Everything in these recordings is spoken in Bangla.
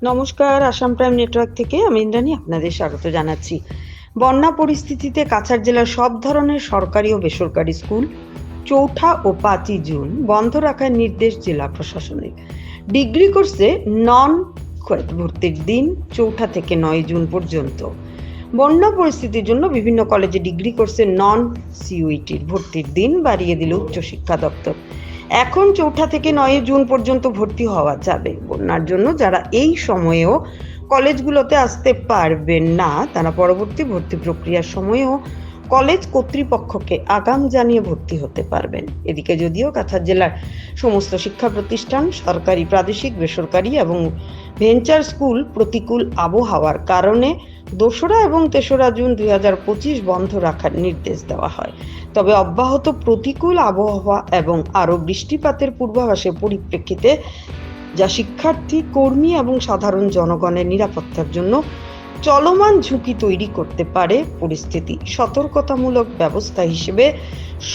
নমস্কার, আসাম প্রাইম নেটওয়ার্ক থেকে আমি ইন্দ্রাণী আপনাদের স্বাগত জানাচ্ছি। বন্যা পরিস্থিতিতে কাছাড় জেলার সব ধরনের সরকারি ও বেসরকারি স্কুল ৪ঠা ও ৫ই জুন বন্ধ রাখার নির্দেশ জেলা প্রশাসনের। ডিগ্রি কোর্সে নন কোয়েট ভর্তির দিন ৪ঠা থেকে ৯ জুন পর্যন্ত। বন্যা পরিস্থিতির জন্য বিভিন্ন কলেজে ডিগ্রি কোর্সে নন সিইউটির ভর্তির দিন বাড়িয়ে দিল উচ্চশিক্ষা দপ্তর। এখন ৪ঠা থেকে ৯ জুন পর্যন্ত ভর্তি হওয়া যাবে। বন্যার জন্য যারা এই সময়েও কলেজগুলোতে আসতে পারবেন না, তারা পরবর্তী ভর্তি প্রক্রিয়ার সময়েও কলেজ কর্তৃপক্ষকে আগাম জানিয়ে ভর্তি হতে পারবেন। এদিকে যদিও কাছাড় জেলার সমস্ত শিক্ষা প্রতিষ্ঠান, সরকারি, প্রাদেশিক, বেসরকারি এবং ভেঞ্চার স্কুল প্রতিকূল আবহাওয়ার কারণে ২রা এবং ৩রা জুন ২০২৫ বন্ধ রাখার নির্দেশ দেওয়া হয়, তবে অব্যাহত প্রতিকূল আবহাওয়া এবং আরও বৃষ্টিপাতের পূর্বাভাসের পরিপ্রেক্ষিতে যা শিক্ষার্থী, কর্মী এবং সাধারণ জনগণের নিরাপত্তার জন্য চলমান ঝুঁকি তৈরি করতে পারে, পরিস্থিতি সতর্কতামূলক ব্যবস্থা হিসেবে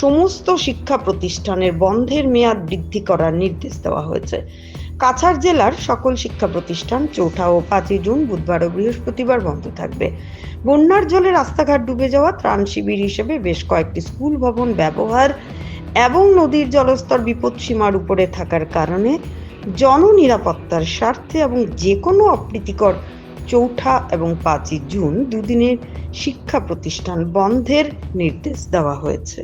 সমস্ত শিক্ষা প্রতিষ্ঠানের বন্ধের মেয়াদ বৃদ্ধি করার নির্দেশ দেওয়া হয়েছে। কাছাড় জেলার সকল শিক্ষা প্রতিষ্ঠান ৪ঠা ও ৫ই জুন বুধবার ও বৃহস্পতিবার বন্ধ থাকবে। বন্যার জলে রাস্তাঘাট ডুবে যাওয়া ত্রাণ শিবির হিসেবে বেশ কয়েকটি স্কুল ভবন ব্যবহার এবং নদীর জলস্তর বিপদসীমার উপরে থাকার কারণে জননিরাপত্তার স্বার্থে এবং যে কোনো অপ্রীতিকর ৪ঠা এবং ৫ই জুন দুদিনের শিক্ষা প্রতিষ্ঠান বন্ধের নির্দেশ দেওয়া হয়েছে।